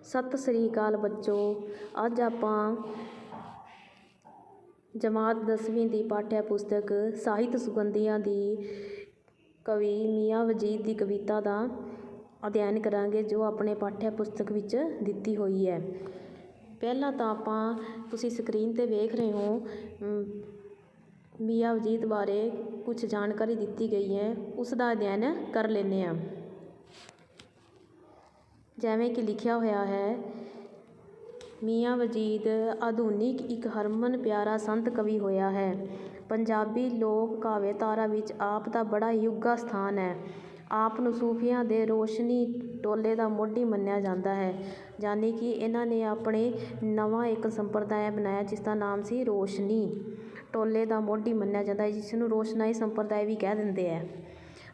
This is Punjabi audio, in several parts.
ਸਤਿ ਸ੍ਰੀ ਅਕਾਲ ਬੱਚੋ। ਅੱਜ ਆਪਾਂ ਜਮਾਤ 10ਵੀਂ ਦੀ ਪਾਠ्य ਪੁਸਤਕ ਸਾਹਿਤ ਸੁਗੰਧੀਆਂ ਦੀ ਕਵੀ ਮੀਆਂ ਵਜੀਦ ਦੀ ਕਵਿਤਾ ਦਾ ਅਧਿਐਨ ਕਰਾਂਗੇ, ਜੋ ਆਪਣੇ ਪਾਠ्य ਪੁਸਤਕ ਵਿੱਚ ਦਿੱਤੀ ਹੋਈ ਹੈ। ਪਹਿਲਾਂ ਤਾਂ ਤੁਸੀਂ ਸਕਰੀਨ 'ਤੇ ਵੇਖ ਰਹੇ ਹੋ, ਮੀਆਂ ਵਜੀਦ ਬਾਰੇ ਕੁਝ ਜਾਣਕਾਰੀ ਦਿੱਤੀ ਗਈ ਹੈ, ਉਸ ਦਾ ਅਧਿਐਨ ਕਰ ਲੈਂਦੇ ਹਾਂ। ਜਿਵੇਂ ਕਿ ਲਿਖਿਆ ਹੋਇਆ ਹੈ, ਮੀਆਂ ਵਜੀਦ ਆਧੁਨਿਕ ਇੱਕ ਹਰਮਨ ਪਿਆਰਾ ਸੰਤ ਕਵੀ ਹੋਇਆ ਹੈ। ਪੰਜਾਬੀ ਲੋਕ ਕਾਵਿਧਾਰਾ ਵਿੱਚ ਆਪ ਦਾ ਬੜਾ ਹੀ ਉੱਘਾ ਸਥਾਨ ਹੈ। ਆਪ ਨੂੰ ਸੂਫੀਆਂ ਦੇ ਰੋਸ਼ਨੀ ਟੋਲੇ ਦਾ ਮੋਢੀ ਮੰਨਿਆ ਜਾਂਦਾ ਹੈ, ਯਾਨੀ ਕਿ ਇਹਨਾਂ ਨੇ ਆਪਣੇ ਨਵਾਂ ਇੱਕ ਸੰਪਰਦਾਇ ਬਣਾਇਆ ਜਿਸ ਦਾ ਨਾਮ ਸੀ ਰੋਸ਼ਨੀ ਟੋਲੇ ਦਾ ਮੋਢੀ ਮੰਨਿਆ ਜਾਂਦਾ ਹੈ, ਜਿਸ ਨੂੰ ਰੋਸ਼ਨਾਈ ਸੰਪਰਦਾਇ ਵੀ ਕਹਿ ਦਿੰਦੇ ਹੈ।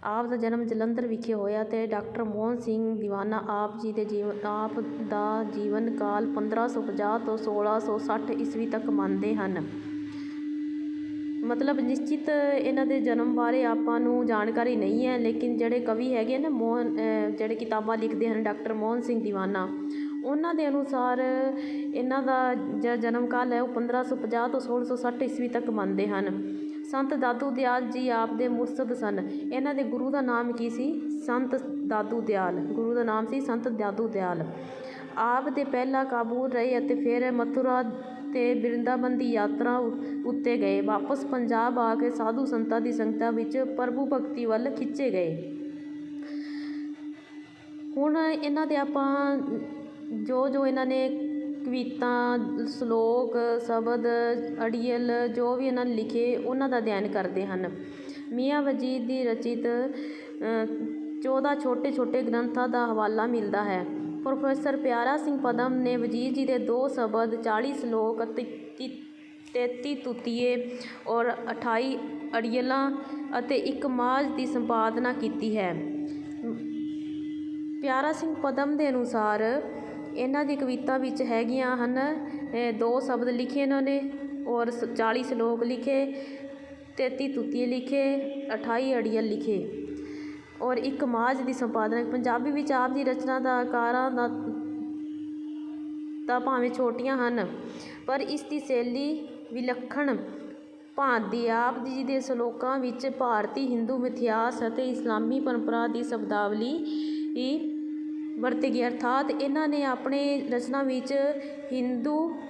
ਆਪ ਦਾ ਜਨਮ ਜਲੰਧਰ ਵਿਖੇ ਹੋਇਆ ਅਤੇ ਡਾਕਟਰ ਮੋਹਨ ਸਿੰਘ ਦੀਵਾਨਾ ਆਪ ਦਾ ਜੀਵਨ ਕਾਲ 1550 ਤੋਂ 1660 ਈਸਵੀ ਤੱਕ ਮੰਨਦੇ ਹਨ। ਮਤਲਬ ਨਿਸ਼ਚਿਤ ਇਹਨਾਂ ਦੇ ਜਨਮ ਬਾਰੇ ਆਪਾਂ ਨੂੰ ਜਾਣਕਾਰੀ ਨਹੀਂ ਹੈ, ਲੇਕਿਨ ਜਿਹੜੇ ਕਵੀ ਹੈਗੇ ਨਾ ਜਿਹੜੇ ਕਿਤਾਬਾਂ ਲਿਖਦੇ ਹਨ, ਡਾਕਟਰ ਮੋਹਨ ਸਿੰਘ ਦੀਵਾਨਾ, ਉਹਨਾਂ ਦੇ ਅਨੁਸਾਰ ਇਹਨਾਂ ਦਾ ਜਨਮ ਕਾਲ ਹੈ ਉਹ 1550 ਤੋਂ 1660 ਈਸਵੀ ਤੱਕ ਮੰਨਦੇ ਹਨ। ਸੰਤ ਦਾਦੂ ਦਿਆਲ ਜੀ ਆਪ ਦੇ ਮੁਰਸ਼ਦ ਸਨ। ਇਹਨਾਂ ਦੇ ਗੁਰੂ ਦਾ ਨਾਮ ਕੀ ਸੀ? ਸੰਤ ਦਾਦੂ ਦਿਆਲ। ਗੁਰੂ ਦਾ ਨਾਮ ਸੀ ਸੰਤ ਦਾਦੂ ਦਿਆਲ। ਆਪ ਦੇ ਪਹਿਲਾਂ ਕਾਬੁਲ ਰਹੇ ਅਤੇ ਫਿਰ ਮਥੁਰਾ ਤੇ ਬਿਰੰਦਾਬਨ ਦੀ ਯਾਤਰਾ ਉੱਤੇ ਗਏ। ਵਾਪਸ ਪੰਜਾਬ ਆ ਕੇ ਸਾਧੂ ਸੰਤਾਂ ਦੀ ਸੰਗਤਾਂ ਵਿੱਚ ਪ੍ਰਭੂ ਭਗਤੀ ਵੱਲ ਖਿੱਚੇ ਗਏ। ਹੁਣ ਇਹਨਾਂ ਦੇ ਆਪਾਂ ਜੋ ਇਹਨਾਂ ਨੇ ਕਵਿਤਾ, ਸ਼ਲੋਕ, ਸ਼ਬਦ, ਅੜੀਅਲ ਜੋ ਵੀ ਇਹਨਾਂ ਨੇ ਲਿਖੇ, ਉਹਨਾਂ ਦਾ ਅਧਿਐਨ ਕਰਦੇ ਹਨ। ਮੀਆਂ ਵਜੀਦ ਦੀ ਰਚਿਤ 14 ਛੋਟੇ ਗ੍ਰੰਥਾਂ ਦਾ ਹਵਾਲਾ ਮਿਲਦਾ ਹੈ। ਪ੍ਰੋਫੈਸਰ ਪਿਆਰਾ ਸਿੰਘ ਪਦਮ ਨੇ ਵਜੀਦ ਜੀ ਦੇ 2 ਸ਼ਬਦ, 40 ਸ਼ਲੋਕ, 33 ਤੁੱਤੀਏ ਔਰ 28 ਅੜੀਅਲਾਂ ਅਤੇ 1 ਮਾਝ ਦੀ ਸੰਪਾਦਨਾ ਕੀਤੀ ਹੈ। ਪਿਆਰਾ ਸਿੰਘ ਪਦਮ ਦੇ ਅਨੁਸਾਰ ਇਹਨਾਂ ਦੀ ਕਵਿਤਾ ਵਿੱਚ ਹੈਗੀਆਂ ਹਨ 2 ਸ਼ਬਦ ਲਿਖੇ ਇਹਨਾਂ ਨੇ ਔਰ 40 ਸ਼ਲੋਕ ਲਿਖੇ, 33 ਤੁੱਤੀਏ ਲਿਖੇ, 28 ਅੜੀਅਲ ਲਿਖੇ ਔਰ 1 ਮਾਝ ਦੀ ਸੰਪਾਦਨਾ। ਪੰਜਾਬੀ ਵਿੱਚ ਆਪ ਦੀ ਰਚਨਾ ਦਾ ਆਕਾਰਾਂ ਤਾਂ ਭਾਵੇਂ ਛੋਟੀਆਂ ਹਨ, ਪਰ ਇਸ ਦੀ ਸ਼ੈਲੀ ਵਿਲੱਖਣ ਭਾਂਤ ਦੀ। ਆਪ ਜੀ ਦੇ ਸ਼ਲੋਕਾਂ ਵਿੱਚ ਭਾਰਤੀ ਹਿੰਦੂ ਮਿਥਿਹਾਸ ਅਤੇ ਇਸਲਾਮੀ ਪਰੰਪਰਾ ਦੀ ਸ਼ਬਦਾਵਲੀ ਵਰਤੀ ਗਈ, ਅਰਥਾਤ ਇਹਨਾਂ ਨੇ ਆਪਣੇ ਰਚਨਾ ਵਿੱਚ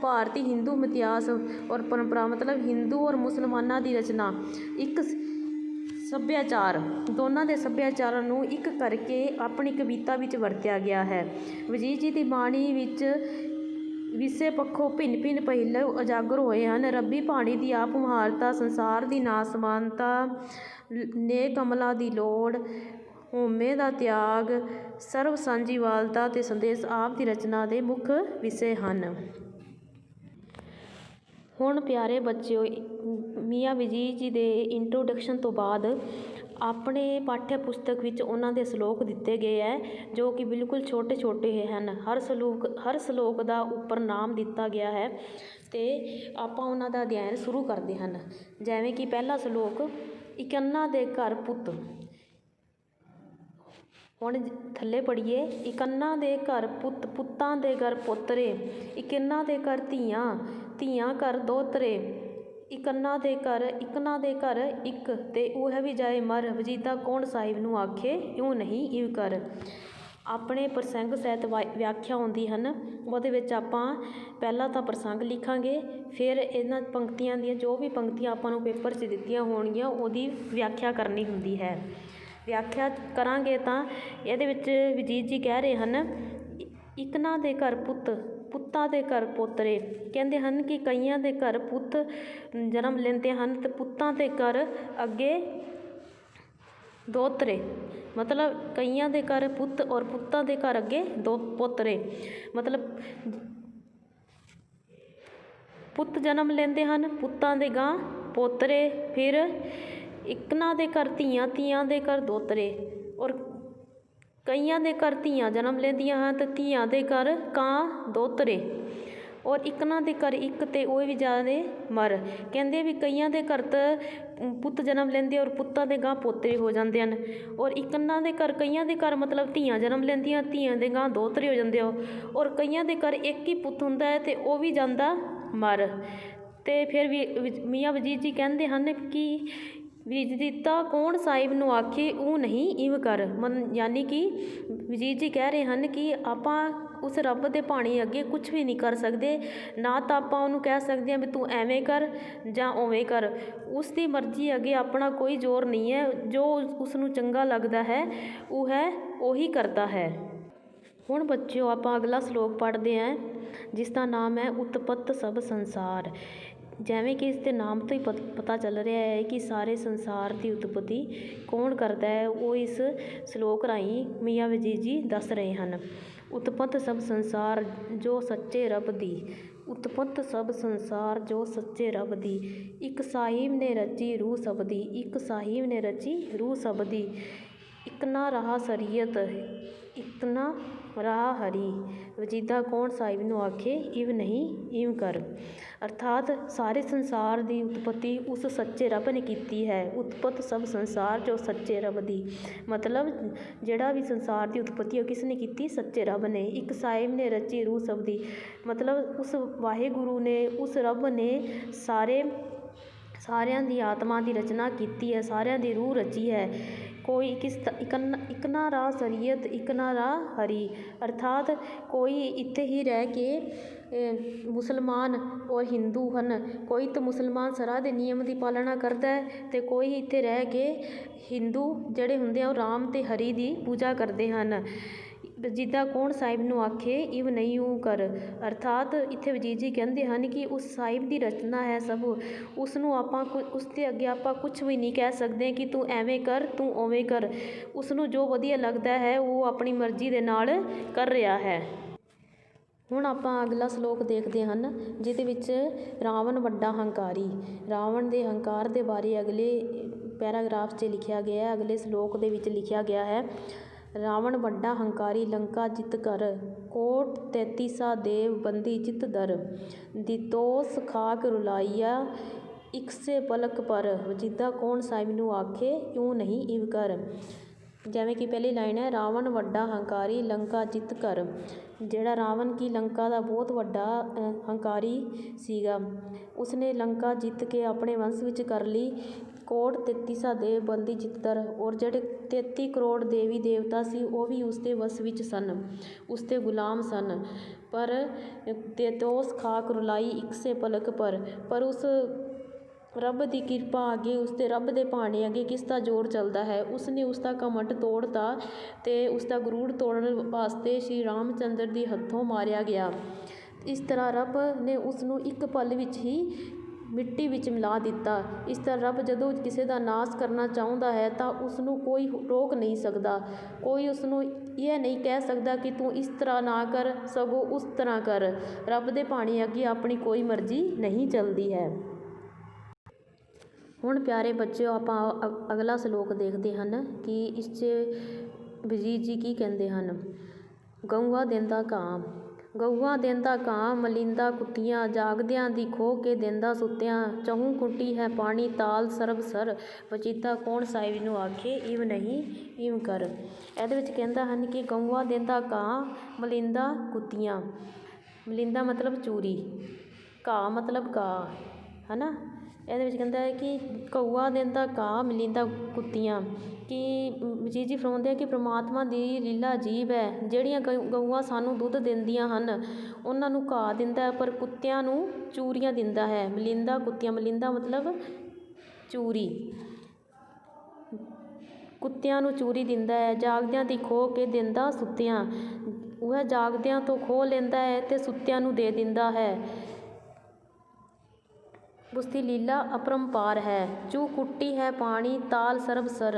ਭਾਰਤੀ ਹਿੰਦੂ ਮਿਥਿਹਾਸ ਔਰ ਪਰੰਪਰਾ, ਮਤਲਬ ਹਿੰਦੂ ਔਰ ਮੁਸਲਮਾਨਾਂ ਦੀ ਰਚਨਾ, ਇੱਕ ਸੱਭਿਆਚਾਰ, ਦੋਨਾਂ ਦੇ ਸੱਭਿਆਚਾਰਾਂ ਨੂੰ ਇੱਕ ਕਰਕੇ ਆਪਣੀ ਕਵਿਤਾ ਵਿੱਚ ਵਰਤਿਆ ਗਿਆ ਹੈ। ਵਜੀਦ ਜੀ ਦੀ ਬਾਣੀ ਵਿੱਚ ਵਿਸ਼ੇ ਪੱਖੋਂ ਭਿੰਨ ਪਹਿਲੂ ਉਜਾਗਰ ਹੋਏ ਹਨ। ਰੱਬੀ ਬਾਣੀ ਦੀ ਆਪ ਮੁਹਾਰਤਾ, ਸੰਸਾਰ ਦੀ ਨਾਸਮਾਨਤਾ, ਨੇਕ ਅਮਲਾਂ ਦੀ ਲੋੜ, ਹਉਮੈ ਦਾ ਤਿਆਗ, ਸਰਬ ਸਾਂਝੀਵਾਲਤਾ ਅਤੇ ਸੰਦੇਸ਼ ਆਪ ਦੀ ਰਚਨਾ ਦੇ ਮੁੱਖ ਵਿਸ਼ੇ ਹਨ। ਹੁਣ ਪਿਆਰੇ ਬੱਚਿਓ, ਮੀਆਂ ਵਜੀਦ ਜੀ ਦੇ ਇੰਟਰੋਡਕਸ਼ਨ ਤੋਂ ਬਾਅਦ ਆਪਣੇ ਪਾਠ्य ਪੁਸਤਕ ਵਿੱਚ ਉਹਨਾਂ ਦੇ ਸ਼ਲੋਕ ਦਿੱਤੇ ਗਏ ਹੈ, ਜੋ ਕਿ ਬਿਲਕੁਲ ਛੋਟੇ ਹਨ। ਹਰ ਸ਼ਲੋਕ ਦਾ ਉੱਪਰ ਨਾਮ ਦਿੱਤਾ ਗਿਆ ਹੈ ਅਤੇ ਆਪਾਂ ਉਹਨਾਂ ਦਾ ਅਧਿਐਨ ਸ਼ੁਰੂ ਕਰਦੇ ਹਨ। ਜਿਵੇਂ ਕਿ ਪਹਿਲਾ ਸ਼ਲੋਕ, ਇਕੰਨਾ ਦੇ ਘਰ ਪੁੱਤ। ਹੁਣ ਥੱਲੇ ਪੜ੍ਹੀਏ, ਇਕੰਨਾ ਦੇ ਘਰ ਪੁੱਤ, ਪੁੱਤਾਂ ਦੇ ਘਰ ਪੋਤਰੇ, ਇਕੰਨਾ ਦੇ ਘਰ ਧੀਆਂ, ਧੀਆਂ ਘਰ ਦੋਤਰੇ, ਇਕੰਨਾ ਦੇ ਘਰ ਇੱਕ, ਤੇ ਉਹ ਵੀ ਜਾਏ ਮਰ, ਵਜੀਦਾ ਕੌਣ ਸਾਹਿਬ ਨੂੰ ਆਖੇ, ਇਉਂ ਨਹੀਂ ਇਉਂ ਕਰ। ਆਪਣੇ ਪ੍ਰਸੰਗ ਸਹਿਤ ਵਿਆਖਿਆ ਆਉਂਦੀ ਹਨ, ਉਹਦੇ ਵਿੱਚ ਆਪਾਂ ਪਹਿਲਾਂ ਤਾਂ ਪ੍ਰਸੰਗ ਲਿਖਾਂਗੇ, ਫਿਰ ਇਹਨਾਂ ਪੰਕਤੀਆਂ ਦੀਆਂ ਜੋ ਵੀ ਪੰਕਤੀਆਂ ਆਪਾਂ ਨੂੰ ਪੇਪਰ 'ਚ ਦਿੱਤੀਆਂ ਹੋਣਗੀਆਂ ਉਹਦੀ ਵਿਆਖਿਆ ਕਰਨੀ ਹੁੰਦੀ ਹੈ। ਵਿਆਖਿਆ ਕਰਾਂਗੇ ਤਾਂ ਇਹਦੇ ਵਿੱਚ ਵਜੀਦ ਜੀ ਕਹਿ ਰਹੇ ਹਨ, ਇਕਨਾਂ ਦੇ ਘਰ ਪੁੱਤ, ਪੁੱਤਾਂ ਦੇ ਘਰ ਪੋਤਰੇ। ਕਹਿੰਦੇ ਹਨ ਕਿ ਕਈਆਂ ਦੇ ਘਰ ਪੁੱਤ ਜਨਮ ਲੈਂਦੇ ਹਨ ਅਤੇ ਪੁੱਤਾਂ ਦੇ ਘਰ ਅੱਗੇ ਦੋਤਰੇ, ਮਤਲਬ ਕਈਆਂ ਦੇ ਘਰ ਪੁੱਤ ਔਰ ਪੁੱਤਾਂ ਦੇ ਘਰ ਅੱਗੇ ਪੋਤਰੇ, ਮਤਲਬ ਪੁੱਤ ਜਨਮ ਲੈਂਦੇ ਹਨ, ਪੁੱਤਾਂ ਦੇ ਗਾਂ ਪੋਤਰੇ, ਫਿਰ ਇਕਨਾਂ ਦੇ ਘਰ ਧੀਆਂ, ਧੀਆਂ ਦੇ ਘਰ ਦੋਤਰੇ, ਔਰ ਕਈਆਂ ਦੇ ਘਰ ਧੀਆਂ ਜਨਮ ਲੈਂਦੀਆਂ ਹਨ ਅਤੇ ਧੀਆਂ ਦੇ ਘਰ ਕਾਂ ਦੋਤਰੇ। ਔਰ ਇਕਨਾਂ ਦੇ ਘਰ ਇੱਕ ਤੇ ਉਹ ਵੀ ਜ਼ਿਆਦੇ ਮਰ। ਕਹਿੰਦੇ ਵੀ ਕਈਆਂ ਦੇ ਘਰ ਤਾਂ ਪੁੱਤ ਜਨਮ ਲੈਂਦੇ ਔਰ ਪੁੱਤਾਂ ਦੇ ਗਾਂ ਪੋਤੇ ਹੋ ਜਾਂਦੇ ਹਨ, ਔਰ ਇਕਨਾਂ ਦੇ ਘਰ ਕਈਆਂ ਦੇ ਘਰ ਮਤਲਬ ਧੀਆਂ ਜਨਮ ਲੈਂਦੀਆਂ, ਧੀਆਂ ਦੇ ਗਾਂ ਦੋਹਤਰੇ ਹੋ ਜਾਂਦੇ ਹੋ, ਔਰ ਕਈਆਂ ਦੇ ਘਰ ਇੱਕ ਹੀ ਪੁੱਤ ਹੁੰਦਾ ਹੈ ਤੇ ਉਹ ਵੀ ਜਾਂਦਾ ਮਰ। ਤੇ ਫਿਰ ਵੀ ਮੀਆਂ ਵਜ਼ੀਰ ਜੀ ਕਹਿੰਦੇ ਹਨ ਕਿ ਵਿਜੀਤਾ ਕੌਣ ਸਾਹਿਬ ਨੂੰ ਆਖੇ ਉਹ ਨਹੀਂ ਇਵ ਕਰ। ਯਾਨੀ ਕਿ ਵਜ਼ੀਰ ਜੀ ਕਹਿ ਰਹੇ ਹਨ ਕਿ ਆਪਾਂ ਉਸ ਰੱਬ ਦੇ ਭਾਣੇ ਅੱਗੇ ਕੁਛ ਵੀ ਨਹੀਂ ਕਰ ਸਕਦੇ, ਨਾ ਤਾਂ ਆਪਾਂ ਉਹਨੂੰ ਕਹਿ ਸਕਦੇ ਹਾਂ ਵੀ ਤੂੰ ਐਵੇਂ ਕਰ ਜਾਂ ਉਵੇਂ ਕਰ। ਉਸ ਦੀ ਮਰਜ਼ੀ ਅੱਗੇ ਆਪਣਾ ਕੋਈ ਜ਼ੋਰ ਨਹੀਂ ਹੈ, ਜੋ ਉਸ ਨੂੰ ਚੰਗਾ ਲੱਗਦਾ ਹੈ ਉਹੀ ਕਰਦਾ ਹੈ। ਹੁਣ ਬੱਚਿਓ ਆਪਾਂ ਅਗਲਾ ਸ਼ਲੋਕ ਪੜ੍ਹਦੇ ਹਾਂ, ਜਿਸ ਦਾ ਨਾਮ ਹੈ ਉਤਪਤ ਸਭ ਸੰਸਾਰ। ਜਿਵੇਂ ਕਿ ਇਸ ਦੇ ਨਾਮ ਤੋਂ ਹੀ ਪਤਾ ਚੱਲ ਰਿਹਾ ਹੈ ਕਿ ਸਾਰੇ ਸੰਸਾਰ ਦੀ ਉਤਪਤੀ ਕੌਣ ਕਰਦਾ ਹੈ, ਉਹ ਇਸ ਸ਼ਲੋਕ ਰਾਹੀਂ ਮੀਆਂ ਵਜ਼ੀਰ ਜੀ ਦੱਸ ਰਹੇ ਹਨ। ਉਤਪਤ ਸਭ ਸੰਸਾਰ ਜੋ ਸੱਚੇ ਰੱਬ ਦੀ, ਉਤਪਤ ਸਭ ਸੰਸਾਰ ਜੋ ਸੱਚੇ ਰੱਬ ਦੀ, ਇੱਕ ਸਾਹਿਬ ਨੇ ਰਚੀ ਰੂਹ ਸਭ ਦੀ, ਇੱਕ ਸਾਹਿਬ ਨੇ ਰਚੀ ਰੂਹ ਸਭ ਦੀ, ਇੱਕ ਨਾ ਰਹਾ ਸਰੀਅਤ ਇੱਕ ਨਾ ਰਹਾ ਹਰੀ, ਵਜੀਦਾ ਕੌਣ ਸਾਹਿਬ ਨੂੰ ਆਖੇ ਇਵ ਨਹੀਂ ਇਵ ਕਰ। ਅਰਥਾਤ ਸਾਰੇ ਸੰਸਾਰ ਦੀ ਉਤਪਤੀ ਉਸ ਸੱਚੇ ਰੱਬ ਨੇ ਕੀਤੀ ਹੈ। ਉਤਪਤ ਸਭ ਸੰਸਾਰ ਜੋ ਸੱਚੇ ਰੱਬ ਦੀ, ਮਤਲਬ ਜਿਹੜਾ ਵੀ ਸੰਸਾਰ ਦੀ ਉਤਪਤੀ ਉਹ ਕਿਸ ਨੇ ਕੀਤੀ? ਸੱਚੇ ਰੱਬ ਨੇ। ਇੱਕ ਸਾਹਿਬ ਨੇ ਰਚੀ ਰੂਹ ਸਭ ਦੀ, ਮਤਲਬ ਉਸ ਵਾਹਿਗੁਰੂ ਨੇ, ਉਸ ਰੱਬ ਨੇ ਸਾਰਿਆਂ ਦੀ ਆਤਮਾ ਦੀ ਰਚਨਾ ਕੀਤੀ ਹੈ, ਸਾਰਿਆਂ ਦੀ ਰੂਹ ਰਚੀ ਹੈ। ਕੋਈ ਇੱਕ ਨਾ ਰਾਹ ਸਰੀਅਤ ਇੱਕ ਨਾ ਰਾਹ ਹਰੀ। ਅਰਥਾਤ ਕੋਈ ਇੱਥੇ ਹੀ ਰਹਿ ਕੇ ਮੁਸਲਮਾਨ ਔਰ ਹਿੰਦੂ ਹਨ, ਕੋਈ ਤਾਂ ਮੁਸਲਮਾਨ ਸਰਾਂ ਦੇ ਨਿਯਮ ਦੀ ਪਾਲਣਾ ਕਰਦਾ ਹੈ ਅਤੇ ਕੋਈ ਇੱਥੇ ਰਹਿ ਕੇ ਹਿੰਦੂ ਜਿਹੜੇ ਹੁੰਦੇ ਆ ਉਹ ਰਾਮ ਅਤੇ ਹਰੀ ਦੀ ਪੂਜਾ ਕਰਦੇ ਹਨ। ਜਿੱਦਾਂ ਕੌਣ ਸਾਹਿਬ ਨੂੰ ਆਖੇ ਇਵ ਨਹੀਂ ਊ ਕਰ। ਅਰਥਾਤ ਇੱਥੇ ਵਜ਼ੀਰ ਜੀ ਕਹਿੰਦੇ ਹਨ ਕਿ ਉਸ ਸਾਹਿਬ ਦੀ ਰਚਨਾ ਹੈ ਸਭ, ਉਸ ਨੂੰ ਆਪਾਂ ਉਸ ਦੇ ਅੱਗੇ ਆਪਾਂ ਕੁਛ ਵੀ ਨਹੀਂ ਕਹਿ ਸਕਦੇ ਕਿ ਤੂੰ ਐਵੇਂ ਕਰ ਤੂੰ ਉਵੇਂ ਕਰ। ਉਸ ਨੂੰ ਜੋ ਵਧੀਆ ਲੱਗਦਾ ਹੈ ਉਹ ਆਪਣੀ ਮਰਜ਼ੀ ਦੇ ਨਾਲ ਕਰ ਰਿਹਾ ਹੈ। ਹੁਣ ਆਪਾਂ ਅਗਲਾ ਸ਼ਲੋਕ ਦੇਖਦੇ ਹਨ, ਜਿਹਦੇ ਵਿੱਚ ਰਾਵਣ ਵੱਡਾ ਹੰਕਾਰੀ, ਰਾਵਣ ਦੇ ਹੰਕਾਰ ਦੇ ਬਾਰੇ ਅਗਲੇ ਪੈਰਾਗ੍ਰਾਫ 'ਚ ਲਿਖਿਆ ਗਿਆ ਹੈ। ਅਗਲੇ ਸ਼ਲੋਕ ਦੇ ਵਿੱਚ ਲਿਖਿਆ ਗਿਆ ਹੈ, ਰਾਵਣ ਵੱਡਾ ਹੰਕਾਰੀ ਲੰਕਾ ਜਿੱਤ ਕਰ, ਕੋਟ 33 ਦੇਵ ਬੰਦੀ ਚਿਤ ਦਰ, ਦਿਤੋਸ ਖਾਕ ਰੁਲਾਈਆ ਇਕਸੇ ਪਲਕ ਪਰ, ਵਜੀਦਾ ਕੌਣ ਸਾਹਿਬ ਨੂੰ ਆਖੇ ਇਉਂ ਨਹੀਂ ਇਵ ਕਰ। ਜਿਵੇਂ ਕਿ ਪਹਿਲੀ ਲਾਈਨ ਹੈ, ਰਾਵਣ ਵੱਡਾ ਹੰਕਾਰੀ ਲੰਕਾ ਜਿੱਤ ਕਰ। ਜਿਹੜਾ ਰਾਵਣ ਕੀ ਲੰਕਾ ਦਾ ਬਹੁਤ ਵੱਡਾ ਹੰਕਾਰੀ ਸੀਗਾ, ਉਸਨੇ ਲੰਕਾ ਜਿੱਤ ਕੇ ਆਪਣੇ ਵੰਸ਼ ਵਿੱਚ ਕਰ ਲਈ। ਕੋਟ 33 ਦੇਵ ਬੰਦੀ ਚਿੱਤਰ, ਔਰ ਜਿਹੜੇ 33 ਕਰੋੜ ਦੇਵੀ ਦੇਵਤਾ ਸੀ ਉਹ ਵੀ ਉਸਦੇ ਵਸ ਵਿੱਚ ਸਨ, ਉਸਦੇ ਗੁਲਾਮ ਸਨ। ਪਰ ਦੇਤੋਸ ਖਾਕ ਰੁਲਾਈ ਇਕਸੇ ਪਲਕ ਪਰ ਉਸ ਰੱਬ ਦੀ ਕਿਰਪਾ ਅੱਗੇ, ਉਸਦੇ ਰੱਬ ਦੇ ਭਾਣੇ ਅੱਗੇ ਕਿਸ ਦਾ ਜ਼ੋਰ ਚੱਲਦਾ ਹੈ। ਉਸਨੇ ਉਸਦਾ ਘਮੰਡ ਤੋੜਤਾ ਅਤੇ ਉਸਦਾ ਗਰੂਰ ਤੋੜਨ ਵਾਸਤੇ ਸ਼੍ਰੀ ਰਾਮ ਚੰਦਰ ਦੀ ਹੱਥੋਂ ਮਾਰਿਆ ਗਿਆ। ਇਸ ਤਰ੍ਹਾਂ ਰੱਬ ਨੇ ਉਸ ਨੂੰ ਇੱਕ ਪਲ ਵਿੱਚ ਹੀ ਮਿੱਟੀ ਵਿੱਚ ਮਿਲਾ ਦਿੱਤਾ। ਇਸ ਤਰ੍ਹਾਂ ਰੱਬ ਜਦੋਂ ਕਿਸੇ ਦਾ ਨਾਸ਼ ਕਰਨਾ ਚਾਹੁੰਦਾ ਹੈ ਤਾਂ ਉਸ ਨੂੰ ਕੋਈ ਰੋਕ ਨਹੀਂ ਸਕਦਾ, ਕੋਈ ਉਸ ਨੂੰ ਇਹ ਨਹੀਂ ਕਹਿ ਸਕਦਾ ਕਿ ਤੂੰ ਇਸ ਤਰ੍ਹਾਂ ਨਾ ਕਰ ਸਗੋਂ ਉਸ ਤਰ੍ਹਾਂ ਕਰ। ਰੱਬ ਦੇ ਭਾਣੇ ਅੱਗੇ ਆਪਣੀ ਕੋਈ ਮਰਜ਼ੀ ਨਹੀਂ ਚੱਲਦੀ ਹੈ। ਹੁਣ ਪਿਆਰੇ ਬੱਚਿਓ ਆਪਾਂ ਅਗਲਾ ਸ਼ਲੋਕ ਦੇਖਦੇ ਹਨ ਕਿ ਇਸ 'ਚ ਵਜ਼ੀਰ ਜੀ ਕੀ ਕਹਿੰਦੇ ਹਨ। ਗਊਆ ਦਿੰਦਾ ਕਾਂ, ਗਊਆ ਦਿੰਦਾ ਕਾਂ ਮਲਿੰਦਾ ਕੁੱਤੀਆਂ, ਜਾਗਦਿਆਂ ਦੀ ਖੋਹ ਕੇ ਦਿੰਦਾ ਸੁੱਤਿਆਂ, ਚਹੂੰ ਕੁੱਟੀ ਹੈ ਪਾਣੀ ਤਾਲ ਸਰਬ ਸਰ, ਵਜੀਦਾ ਕੌਣ ਸਾਹਿਬ ਨੂੰ ਆਖੇ ਇਵ ਨਹੀਂ ਇਵ ਕਰ। ਇਹਦੇ ਵਿੱਚ ਕਹਿੰਦਾ ਹਨ ਕਿ ਗਊਆ ਦਿੰਦਾ ਕਾਂ ਮਲਿੰਦਾ ਕੁੱਤੀਆਂ, ਮਲਿੰਦਾ ਮਤਲਬ ਚੂਰੀ, ਘਾਹ ਮਤਲਬ ਗਾਂ ਹੈ ਨਾ। ਇਹਦੇ ਵਿੱਚ ਕਹਿੰਦਾ ਹੈ ਕਿ ਕਊਆ ਦਿੰਦਾ ਕਾਂ ਮਲਿੰਦਾ ਕੁੱਤੀਆਂ, ਕਿ ਵਜ਼ੀਰ ਜੀ ਫਰਮਾਉਂਦੇ ਆ ਕਿ ਪ੍ਰਮਾਤਮਾ ਦੀ ਲੀਲਾ ਅਜੀਬ ਹੈ। ਜਿਹੜੀਆਂ ਗਊਆਂ ਸਾਨੂੰ ਦੁੱਧ ਦਿੰਦੀਆਂ ਹਨ ਉਹਨਾਂ ਨੂੰ ਘਾਹ ਦਿੰਦਾ ਹੈ, ਪਰ ਕੁੱਤਿਆਂ ਨੂੰ ਚੂਰੀਆਂ ਦਿੰਦਾ ਹੈ। ਮਲਿੰਦਾ ਕੁੱਤੀਆਂ, ਮਲਿੰਦਾ ਮਤਲਬ ਚੂਰੀ, ਕੁੱਤਿਆਂ ਨੂੰ ਚੂਰੀ ਦਿੰਦਾ ਹੈ। ਜਾਗਦਿਆਂ ਦੀ ਖੋਹ ਕੇ ਦਿੰਦਾ ਸੁੱਤਿਆਂ, ਉਹ ਜਾਗਦਿਆਂ ਤੋਂ ਖੋਹ ਲੈਂਦਾ ਹੈ ਅਤੇ ਸੁੱਤਿਆਂ ਨੂੰ ਦੇ ਦਿੰਦਾ ਹੈ। ਉਸਦੀ ਲੀਲਾ ਅਪਰੰਪਾਰ ਹੈ। ਚੂਹ ਕੁੱਟੀ ਹੈ ਪਾਣੀ ਤਾਲ ਸਰਬ ਸਰ,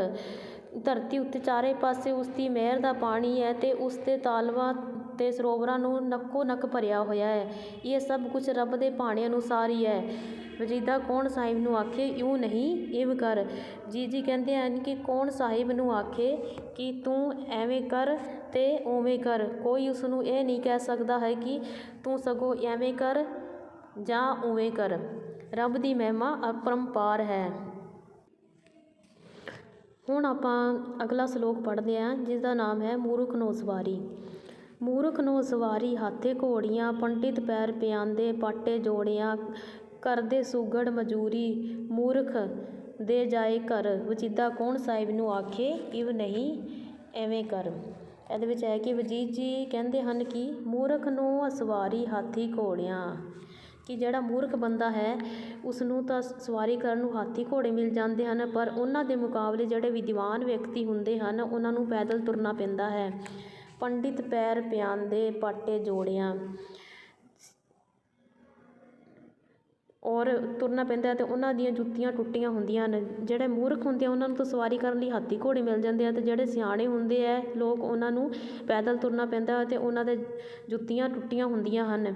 ਧਰਤੀ ਉੱਤੇ ਚਾਰੇ ਪਾਸੇ ਉਸ ਦੀ ਮਿਹਰ ਦਾ ਪਾਣੀ ਹੈ ਅਤੇ ਉਸ ਦੇ ਤਾਲਵਾਂ ਅਤੇ ਸਰੋਵਰਾਂ ਨੂੰ ਨੱਕੋ ਨੱਕ ਭਰਿਆ ਹੋਇਆ ਹੈ। ਇਹ ਸਭ ਕੁਝ ਰੱਬ ਦੇ ਭਾਣੇ ਅਨੁਸਾਰ ਹੀ ਹੈ। ਵਜੀਦਾ ਕੌਣ ਸਾਹਿਬ ਨੂੰ ਆਖੇ ਇਉਂ ਨਹੀਂ ਇਵ ਕਰ। ਜੀ ਕਹਿੰਦੇ ਹਨ ਕਿ ਕੌਣ ਸਾਹਿਬ ਨੂੰ ਆਖੇ ਕਿ ਤੂੰ ਐਵੇਂ ਕਰ ਅਤੇ ਉਵੇਂ ਕਰ। ਕੋਈ ਉਸ ਨੂੰ ਇਹ ਨਹੀਂ ਕਹਿ ਸਕਦਾ ਹੈ ਕਿ ਤੂੰ ਸਗੋਂ ਐਵੇਂ ਕਰ ਜਾਂ ਉਵੇਂ ਕਰ। ਰੱਬ ਦੀ ਮਹਿਮਾ ਅਪਰੰਪਾਰ ਹੈ। ਹੁਣ ਆਪਾਂ ਅਗਲਾ ਸਲੋਕ ਪੜ੍ਹਦੇ ਹਾਂ, ਜਿਸ ਦਾ ਨਾਮ ਹੈ ਮੂਰਖ ਨੋ ਸਵਾਰੀ। ਮੂਰਖ ਨੋ ਸਵਾਰੀ ਹਾਥੇ ਘੋੜੀਆਂ, ਪੰਡਿਤ ਪੈਰ ਪਿਆਂਦੇ ਪਾਟੇ ਜੋੜੀਆਂ, ਕਰਦੇ ਸੁਗੜ ਮਜ਼ੂਰੀ ਮੂਰਖ ਦੇ ਜਾਏ ਘਰ। ਵਜੀਦਾ ਕੌਣ ਸਾਹਿਬ ਨੂੰ ਆਖੇ ਇਵ ਨਹੀਂ ਐਵੇਂ ਕਰ। ਇਹਦੇ ਵਿੱਚ ਹੈ ਕਿ ਵਜੀਦ ਜੀ ਕਹਿੰਦੇ ਹਨ ਕਿ ਮੂਰਖ ਨੂੰ ਸਵਾਰੀ ਹਾਥੀ ਘੋੜਿਆਂ, ਕਿ ਜਿਹੜਾ ਮੂਰਖ ਬੰਦਾ ਹੈ ਉਸ ਨੂੰ ਤਾਂ ਸਵਾਰੀ ਕਰਨ ਨੂੰ ਹਾਥੀ ਘੋੜੇ ਮਿਲ ਜਾਂਦੇ ਹਨ, ਪਰ ਉਹਨਾਂ ਦੇ ਮੁਕਾਬਲੇ ਜਿਹੜੇ ਵਿਦਵਾਨ ਵਿਅਕਤੀ ਹੁੰਦੇ ਹਨ ਉਹਨਾਂ ਨੂੰ ਪੈਦਲ ਤੁਰਨਾ ਪੈਂਦਾ ਹੈ। ਪੰਡਿਤ ਪੈਰ ਪਿਆਂਦੇ ਪਾਟੇ ਜੋੜਿਆਂ, ਔਰ ਤੁਰਨਾ ਪੈਂਦਾ ਅਤੇ ਉਹਨਾਂ ਦੀਆਂ ਜੁੱਤੀਆਂ ਟੁੱਟੀਆਂ ਹੁੰਦੀਆਂ ਹਨ। ਜਿਹੜੇ ਮੂਰਖ ਹੁੰਦੇ ਆ ਉਹਨਾਂ ਨੂੰ ਤਾਂ ਸਵਾਰੀ ਕਰਨ ਲਈ ਹਾਥੀ ਘੋੜੇ ਮਿਲ ਜਾਂਦੇ ਆ, ਅਤੇ ਜਿਹੜੇ ਸਿਆਣੇ ਹੁੰਦੇ ਹੈ ਲੋਕ ਉਹਨਾਂ ਨੂੰ ਪੈਦਲ ਤੁਰਨਾ ਪੈਂਦਾ ਅਤੇ ਉਹਨਾਂ ਦੇ ਜੁੱਤੀਆਂ ਟੁੱਟੀਆਂ ਹੁੰਦੀਆਂ ਹਨ।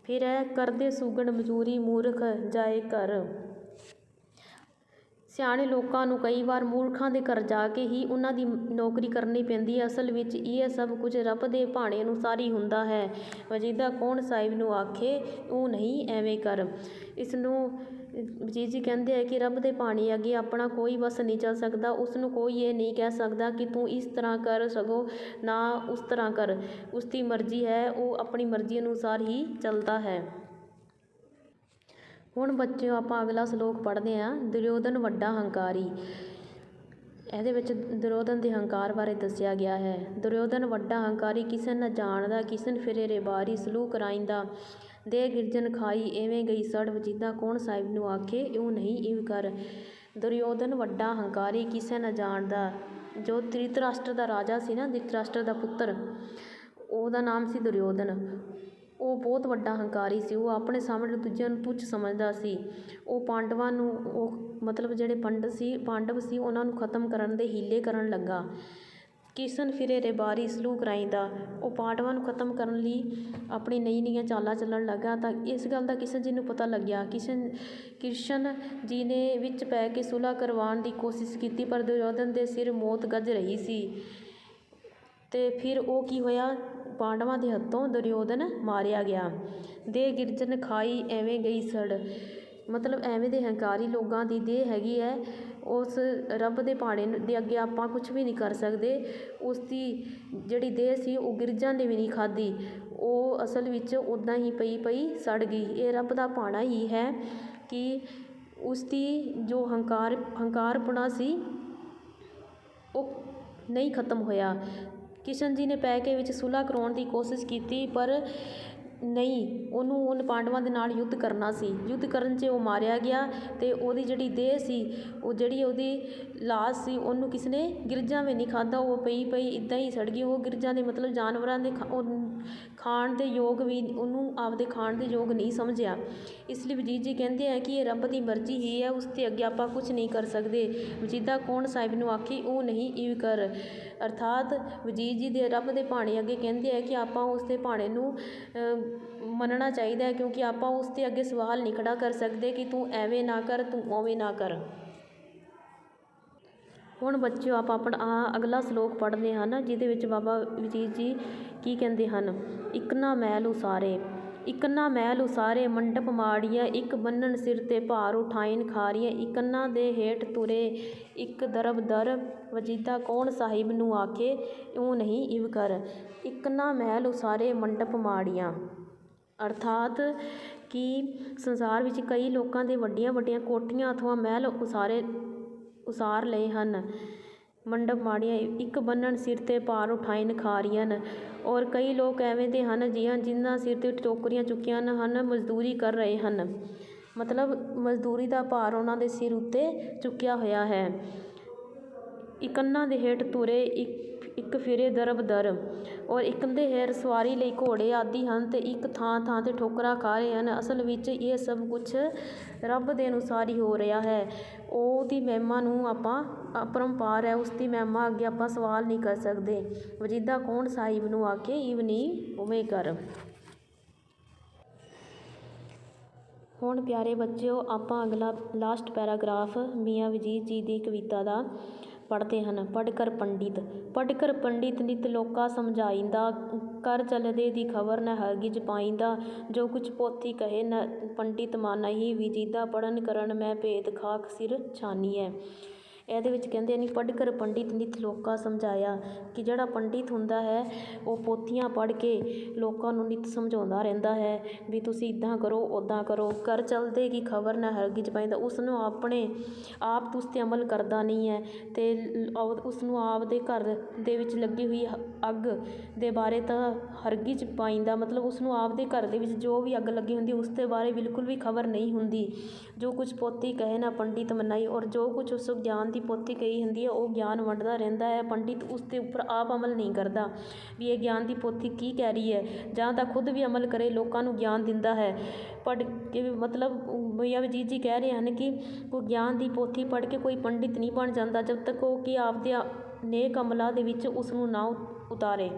ਫਿਰ ਹੈ ਕਰਦੇ ਸੁਗੜ ਮਜ਼ੂਰੀ ਮੂਰਖ ਜਾਏ ਘਰ। ਸਿਆਣੇ ਲੋਕਾਂ ਨੂੰ ਕਈ ਵਾਰ ਮੂਰਖਾਂ ਦੇ ਘਰ ਜਾ ਕੇ ਹੀ ਉਹਨਾਂ ਦੀ ਨੌਕਰੀ ਕਰਨੀ ਪੈਂਦੀ ਹੈ। ਅਸਲ ਵਿੱਚ ਇਹ ਸਭ ਕੁਝ ਰੱਬ ਦੇ ਭਾਣੇ ਅਨੁਸਾਰ ਹੀ ਹੁੰਦਾ ਹੈ। ਵਜੀਦਾ ਕੌਣ ਸਾਹਿਬ ਨੂੰ ਆਖੇ ਉਹ ਨਹੀਂ ਐਵੇਂ ਕਰ। ਇਸ ਨੂੰ ਵਜੀਦ ਜੀ ਕਹਿੰਦੇ ਹੈ ਕਿ ਰੱਬ ਦੇ ਭਾਣੇ ਅੱਗੇ ਆਪਣਾ ਕੋਈ ਵਸ ਨਹੀਂ ਚੱਲ ਸਕਦਾ। ਉਸ ਨੂੰ ਕੋਈ ਇਹ ਨਹੀਂ ਕਹਿ ਸਕਦਾ ਕਿ ਤੂੰ ਇਸ ਤਰ੍ਹਾਂ ਕਰ, ਸਗੋਂ ਨਾ ਉਸ ਤਰ੍ਹਾਂ ਕਰ। ਉਸ ਦੀ ਮਰਜ਼ੀ ਹੈ, ਉਹ ਆਪਣੀ ਮਰਜ਼ੀ ਅਨੁਸਾਰ ਹੀ ਚੱਲਦਾ ਹੈ। ਹੁਣ ਬੱਚਿਓ ਆਪਾਂ ਅਗਲਾ ਸਲੋਕ ਪੜ੍ਹਦੇ ਹਾਂ, ਦੁਰਯੋਧਨ ਵੱਡਾ ਹੰਕਾਰੀ। ਇਹਦੇ ਵਿੱਚ ਦੁਰਯੋਧਨ ਦੇ ਹੰਕਾਰ ਬਾਰੇ ਦੱਸਿਆ ਗਿਆ ਹੈ। ਦੁਰਯੋਧਨ ਵੱਡਾ ਹੰਕਾਰੀ ਕਿਸੇ ਨਾ ਜਾਣਦਾ, ਕਿਸਨ ਫਿਰੇ ਰੇ ਬਾਰੀ ਸਲੂਹ ਕਰਾਈਂਦਾ, ਦੇ ਗਿਰਜਨ ਖਾਈ ਐਵੇਂ ਗਈ ਸੜ। ਵਜੀਦਾ ਕੌਣ ਸਾਹਿਬ ਨੂੰ ਆਖੇ ਇਉਂ ਨਹੀਂ ਇਵ ਕਰ। ਦੁਰਯੋਧਨ ਵੱਡਾ ਹੰਕਾਰੀ ਕਿਸੇ ਨਾ ਜਾਣਦਾ। ਜੋ ਧ੍ਰਿਤਰਾਸ਼ਟਰ ਦਾ ਰਾਜਾ ਸੀ ਨਾ, ਧ੍ਰਿਤਰਾਸ਼ਟਰ ਦਾ ਪੁੱਤਰ, ਉਹਦਾ ਨਾਮ ਸੀ ਦੁਰਯੋਧਨ। ਉਹ ਬਹੁਤ ਵੱਡਾ ਹੰਕਾਰੀ ਸੀ। ਉਹ ਆਪਣੇ ਸਾਹਮਣੇ ਦੂਜਿਆਂ ਨੂੰ ਤੁੱਛ ਸਮਝਦਾ ਸੀ। ਉਹ ਪਾਂਡਵਾਂ ਨੂੰ, ਉਹ ਮਤਲਬ ਜਿਹੜੇ ਪਾਂਡਵ ਸੀ ਉਹਨਾਂ ਨੂੰ ਖਤਮ ਕਰਨ ਦੇ ਹੀਲੇ ਕਰਨ ਲੱਗਾ। ਕਿਸਨ ਫਿਰੇ ਰੇ ਬਾਰੀ ਸਲੂਹ ਕਰਾਈਂਦਾ, ਉਹ ਪਾਂਡਵਾਂ ਨੂੰ ਖਤਮ ਕਰਨ ਲਈ ਆਪਣੀ ਨਈਆਂ ਚਾਲਾਂ ਚੱਲਣ ਲੱਗਾ। ਤਾਂ ਇਸ ਗੱਲ ਦਾ ਕਿਸ਼ਨ ਜੀ ਨੂੰ ਪਤਾ ਲੱਗਿਆ। ਕ੍ਰਿਸ਼ਨ ਜੀ ਨੇ ਵਿੱਚ ਪੈ ਕੇ ਸੁਲ੍ਹਾ ਕਰਵਾਉਣ ਦੀ ਕੋਸ਼ਿਸ਼ ਕੀਤੀ, ਪਰ ਦੁਰਯੋਧਨ ਦੇ ਸਿਰ ਮੌਤ ਗੱਜ ਰਹੀ ਸੀ। ਅਤੇ ਫਿਰ ਉਹ ਕੀ ਹੋਇਆ, ਪਾਂਡਵਾਂ ਦੇ ਹੱਥੋਂ ਦੁਰਯੋਧਨ ਮਾਰਿਆ ਗਿਆ। ਦੇ ਗਿਰਜਨ ਖਾਈ ਐਵੇਂ ਗਈ ਸੜ। ਮਤਲਬ ਐਵੇਂ ਦੇ ਹੰਕਾਰੀ ਲੋਕਾਂ ਦੀ ਦੇਹ ਹੈਗੀ ਹੈ, ਉਸ ਰੱਬ ਦੇ ਭਾਣੇ ਦੇ ਅੱਗੇ ਆਪਾਂ ਕੁਛ ਵੀ ਨਹੀਂ ਕਰ ਸਕਦੇ। ਉਸ ਦੀ ਜਿਹੜੀ ਦੇਹ ਸੀ ਉਹ ਗਿਰਜਾਂ ਨੇ ਵੀ ਨਹੀਂ ਖਾਧੀ, ਉਹ ਅਸਲ ਵਿੱਚ ਉੱਦਾਂ ਹੀ ਪਈ ਸੜ ਗਈ। ਇਹ ਰੱਬ ਦਾ ਭਾਣਾ ਹੀ ਹੈ ਕਿ ਉਸ ਦੀ ਜੋ ਹੰਕਾਰਪੁਣਾ ਸੀ ਉਹ ਨਹੀਂ ਖਤਮ ਹੋਇਆ। ਕਿਸ਼ਨ ਜੀ ਨੇ ਪੈ ਕੇ ਵਿੱਚ ਸੁਲ੍ਹਾ ਕਰਾਉਣ ਦੀ ਕੋਸ਼ਿਸ਼ ਕੀਤੀ, ਪਰ ਨਹੀਂ, ਉਹਨ ਪਾਂਡਵਾਂ ਦੇ ਨਾਲ ਯੁੱਧ ਕਰਨਾ ਸੀ। ਯੁੱਧ ਕਰਨ 'ਚ ਉਹ ਮਾਰਿਆ ਗਿਆ ਅਤੇ ਉਹਦੀ ਜਿਹੜੀ ਦੇਹ ਸੀ, ਉਹ ਜਿਹੜੀ ਉਹਦੀ ਲਾਸ਼ ਸੀ, ਉਹਨੂੰ ਕਿਸ ਨੇ ਗਿਰਜਾਂ ਵੀ ਨਹੀਂ ਖਾਧਾ। ਉਹ ਪਈ ਇੱਦਾਂ ਹੀ ਸੜ ਗਈ। ਉਹ ਗਿਰਜਾਂ ਦੇ ਮਤਲਬ ਜਾਨਵਰਾਂ ਦੇ ਖਾਣ ਦੇ ਯੋਗ ਵੀ, ਉਹਨੂੰ ਆਪਦੇ ਖਾਣ ਦੇ ਯੋਗ ਨਹੀਂ ਸਮਝਿਆ। ਇਸ ਲਈ ਵਜੀਦ ਜੀ ਕਹਿੰਦੇ ਆ ਕਿ ਇਹ ਰੱਬ ਦੀ ਮਰਜ਼ੀ ਹੀ ਹੈ, ਉਸ ਦੇ ਅੱਗੇ ਆਪਾਂ ਕੁਛ ਨਹੀਂ ਕਰ ਸਕਦੇ। ਵਜੀਦਾ ਕੌਣ ਸਾਹਿਬ ਨੂੰ ਆਖੀ ਉਹ ਨਹੀਂ ਇਵ ਕਰ। ਅਰਥਾਤ ਵਜੀਦ ਜੀ ਦੇ ਰੱਬ ਦੇ ਭਾਣੇ ਅੱਗੇ ਕਹਿੰਦੇ ਆ ਕਿ ਆਪਾਂ ਉਸ ਦੇ ਭਾਣੇ ਨੂੰ ਮੰਨਣਾ ਚਾਹੀਦਾ ਹੈ, ਕਿਉਂਕਿ ਆਪਾਂ ਉਸ ਦੇ ਅੱਗੇ ਸਵਾਲ ਨਹੀਂ ਖੜਾ ਕਰ ਸਕਦੇ ਕਿ ਤੂੰ ਐਵੇਂ ਨਾ ਕਰ, ਤੂੰ ਉਵੇਂ ਨਾ ਕਰ। ਹੁਣ ਬੱਚਿਓ ਆਪਾਂ ਆਪਣਾ ਅਗਲਾ ਸਲੋਕ ਪੜ੍ਹਦੇ ਹਨ, ਜਿਹਦੇ ਵਿੱਚ ਬਾਬਾ ਵਜੀਦ ਜੀ ਕੀ ਕਹਿੰਦੇ ਹਨ। ਇੱਕ ਨਾ ਮੈਲ ਉਸਾਰੇ, ਇੱਕ ਨਾ ਮੈਲ ਉਸਾਰੇ ਮੰਡਪ ਮਾੜੀਆਂ, ਇੱਕ ਬੰਨਣ ਸਿਰ ਤੇ ਭਾਰ ਉਠਾਈਨ ਖਾਰੀਆਂ, ਇਕਨਾਂ ਦੇ ਹੇਠ ਤੁਰੇ ਇੱਕ ਦਰਬ ਦਰ। ਵਜੀਦਾ ਕੌਣ ਸਾਹਿਬ ਨੂੰ ਆਖੇ ਇਉਂ ਨਹੀਂ ਇਵ ਕਰ। ਇੱਕ ਨਾ ਮੈਲ ਉਸਾਰੇ ਮੰਡਪ ਮਾੜੀਆਂ, ਅਰਥਾਤ ਕਿ ਸੰਸਾਰ ਵਿੱਚ ਕਈ ਲੋਕਾਂ ਦੇ ਵੱਡੀਆਂ ਵੱਡੀਆਂ ਕੋਠੀਆਂ ਅਥਵਾ ਮਹਿਲ ਉਸਾਰ ਲਏ ਹਨ। ਮੰਡਪ ਮਾੜੀਆਂ, ਇੱਕ ਬੰਨਣ ਸਿਰ ਤੇ ਭਾਰ ਉਠਾਈਨ ਖਾਰੀਆਂ। ਔਰ ਕਈ ਲੋਕ ਐਵੇਂ ਦੇ ਹਨ ਜਿਨ੍ਹਾਂ ਸਿਰ 'ਤੇ ਟੋਕਰੀਆਂ ਚੁੱਕੀਆਂ ਹਨ, ਮਜ਼ਦੂਰੀ ਕਰ ਰਹੇ ਹਨ। ਮਤਲਬ ਮਜ਼ਦੂਰੀ ਦਾ ਭਾਰ ਉਹਨਾਂ ਦੇ ਸਿਰ ਉੱਤੇ ਚੁੱਕਿਆ ਹੋਇਆ ਹੈ। ਇਕਨਾਂ ਦੇ ਹੇਠ ਤੁਰੇ ਇੱਕ ਫਿਰੇ ਦਰਬ ਦਰ। ਔਰ ਇੱਕ ਕਹਿੰਦੇ ਹੈ ਸਵਾਰੀ ਲਈ ਘੋੜੇ ਆਦਿ ਹਨ ਅਤੇ ਇੱਕ ਥਾਂ ਥਾਂ 'ਤੇ ਠੋਕਰਾਂ ਖਾ ਰਹੇ ਹਨ। ਅਸਲ ਵਿੱਚ ਇਹ ਸਭ ਕੁਛ ਰੱਬ ਦੇ ਅਨੁਸਾਰ ਹੀ ਹੋ ਰਿਹਾ ਹੈ। ਉਹਦੀ ਮਹਿਮਾ ਨੂੰ ਆਪਾਂ ਅਪਰੰਪਾਰ ਹੈ, ਉਸ ਦੀ ਮਹਿਮਾ ਅੱਗੇ ਆਪਾਂ ਸਵਾਲ ਨਹੀਂ ਕਰ ਸਕਦੇ। ਵਜੀਦਾ ਕੌਣ ਸਾਹਿਬ ਨੂੰ ਆਖੇ ਇਵਨੀ ਉਵੇਂ ਕਰ। ਹੁਣ ਪਿਆਰੇ ਬੱਚਿਓ, ਆਪਾਂ ਅਗਲਾ ਲਾਸਟ ਪੈਰਾਗ੍ਰਾਫ ਮੀਆਂ ਵਜੀਦ ਜੀ ਦੀ ਕਵਿਤਾ ਦਾ ਪੜ੍ਹਦੇ ਹਨ। ਪੜ੍ਹਕਰ ਪੰਡਿਤ ਨਿਤ ਲੋਕਾ ਸਮਝਾਇੰਦਾ, ਕਰ ਚਲਦੇ ਦੀ ਖਬਰ ਨ ਹਰਗਿਜ਼ ਪਾਇੰਦਾ, ਜੋ ਕੁਛ ਪੋਥੀ ਕਹੇ ਨ ਪੰਡਿਤ ਮਾਨਹੀ, ਵਜੀਦਾ ਪੜ੍ਹਨ ਕਰਨ ਮੈਂ ਭੇਦ ਖਾਕ ਸਿਰ ਛਾਨੀਐ। ਇਹਦੇ ਵਿੱਚ ਕਹਿੰਦੇ ਨੇ ਪੜ੍ਹਕਰ ਪੰਡਿਤ ਨਿਤ ਲੋਕਾ ਸਮਝਾਇਆ, ਕਿ ਜਿਹੜਾ ਪੰਡਿਤ ਹੁੰਦਾ ਹੈ ਉਹ ਪੋਥੀਆਂ ਪੜ੍ਹ ਕੇ ਲੋਕਾਂ ਨੂੰ ਨਿਤ ਸਮਝਾਉਂਦਾ ਰਹਿੰਦਾ ਹੈ ਵੀ ਤੁਸੀਂ ਇੱਦਾਂ ਕਰੋ ਉੱਦਾਂ ਕਰੋ। ਕਰ ਚਲਦੇ ਕੀ ਖਬਰ ਨਾ ਹਰਗਿਜ਼ ਪਾਇੰਦਾ, ਉਸਨੂੰ ਆਪਣੇ ਆਪ ਉਸ 'ਤੇ ਅਮਲ ਕਰਦਾ ਨਹੀਂ ਹੈ ਅਤੇ ਉਸਨੂੰ ਆਪਦੇ ਘਰ ਦੇ ਵਿੱਚ ਲੱਗੀ ਹੋਈ ਅੱਗ ਦੇ ਬਾਰੇ ਤਾਂ ਹਰਗਿਜ਼ ਪਾਇੰਦਾ, ਮਤਲਬ ਉਸਨੂੰ ਆਪਦੇ ਘਰ ਦੇ ਵਿੱਚ ਜੋ ਵੀ ਅੱਗ ਲੱਗੀ ਹੁੰਦੀ ਉਸ ਦੇ ਬਾਰੇ ਬਿਲਕੁਲ ਵੀ ਖਬਰ ਨਹੀਂ ਹੁੰਦੀ। ਜੋ ਕੁਛ ਪੋਥੀ ਕਹੇ ਨਾ ਪੰਡਿਤ ਮਨਾਈ, ਔਰ ਜੋ ਕੁਛ ਉਸ ਗਿਆਨ ਦੀ ਪੋਥੀ ਕਹੀ ਹੁੰਦੀ ਹੈ ਉਹ ਗਿਆਨ ਵੰਡਦਾ ਰਹਿੰਦਾ ਹੈ। ਪੰਡਿਤ ਉਸ ਦੇ ਉੱਪਰ ਆਪ ਅਮਲ ਨਹੀਂ ਕਰਦਾ ਵੀ ਇਹ ਗਿਆਨ ਦੀ ਪੋਥੀ ਕੀ ਕਹਿ ਰਹੀ ਹੈ, ਜਾਂ ਤਾਂ ਖੁਦ ਵੀ ਅਮਲ ਕਰੇ, ਲੋਕਾਂ ਨੂੰ ਗਿਆਨ ਦਿੰਦਾ ਹੈ ਪੜ੍ਹ ਕੇ। ਮਤਲਬ ਮੀਆਂ ਵਜੀਦ ਜੀ ਕਹਿ ਰਹੇ ਹਨ ਕਿ ਕੋਈ ਗਿਆਨ ਦੀ ਪੋਥੀ ਪੜ੍ਹ ਕੇ ਕੋਈ ਪੰਡਿਤ ਨਹੀਂ ਬਣ ਜਾਂਦਾ ਜਦ ਤੱਕ ਉਹ ਕਿ ਆਪਦੇ ਨੇਕ ਅਮਲਾਂ ਦੇ ਵਿੱਚ ਉਸ ਨੂੰ ਨਾ ਉਤਾਰੇ,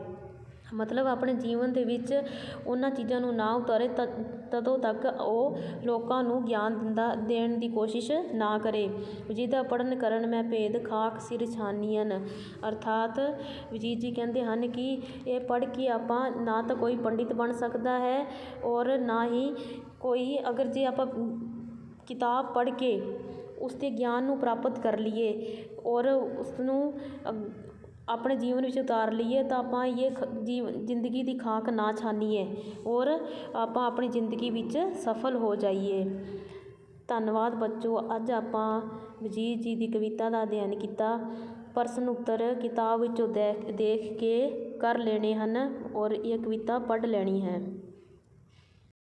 ਮਤਲਬ ਆਪਣੇ ਜੀਵਨ ਦੇ ਵਿੱਚ ਉਹਨਾਂ ਚੀਜ਼ਾਂ ਨੂੰ ਨਾ ਉਤਾਰੇ ਤਦੋਂ ਤੱਕ ਉਹ ਲੋਕਾਂ ਨੂੰ ਗਿਆਨ ਦੇਣ ਦੀ ਕੋਸ਼ਿਸ਼ ਨਾ ਕਰੇ। ਵਜੀਦਾ ਪੜ੍ਹਨ ਕਰਨ ਮੈਂ ਭੇਦ ਖਾਕ ਸਿਰ ਛਾਨੀਅਨ, ਅਰਥਾਤ ਵਜੀਦ ਜੀ ਕਹਿੰਦੇ ਹਨ ਕਿ ਇਹ ਪੜ੍ਹ ਕੇ ਆਪਾਂ ਨਾ ਤਾਂ ਕੋਈ ਪੰਡਿਤ ਬਣ ਸਕਦਾ ਹੈ ਔਰ ਨਾ ਹੀ ਕੋਈ, ਅਗਰ ਜੇ ਆਪਾਂ ਕਿਤਾਬ ਪੜ੍ਹ ਕੇ ਉਸ ਦੇ ਗਿਆਨ ਨੂੰ ਪ੍ਰਾਪਤ ਕਰ ਲਈਏ ਔਰ ਉਸ ਨੂੰ ਆਪਣੇ ਜੀਵਨ ਵਿੱਚ ਉਤਾਰ ਲਈਏ ਤਾਂ ਆਪਾਂ ਇਹ ਜ਼ਿੰਦਗੀ ਦੀ ਖਾਕ ਨਾ ਛਾਨੀਏ ਔਰ ਆਪਾਂ ਆਪਣੀ ਜ਼ਿੰਦਗੀ ਵਿੱਚ ਸਫਲ ਹੋ ਜਾਈਏ। ਧੰਨਵਾਦ ਬੱਚੋ। ਅੱਜ ਆਪਾਂ ਵਜੀਦ ਜੀ ਦੀ ਕਵਿਤਾ ਦਾ ਅਧਿਐਨ ਕੀਤਾ। ਪ੍ਰਸ਼ਨ ਉੱਤਰ ਕਿਤਾਬ ਵਿੱਚੋਂ ਦੇਖ ਕੇ ਕਰ ਲੈਣੇ ਹਨ ਔਰ ਇਹ ਕਵਿਤਾ ਪੜ੍ਹ ਲੈਣੀ ਹੈ।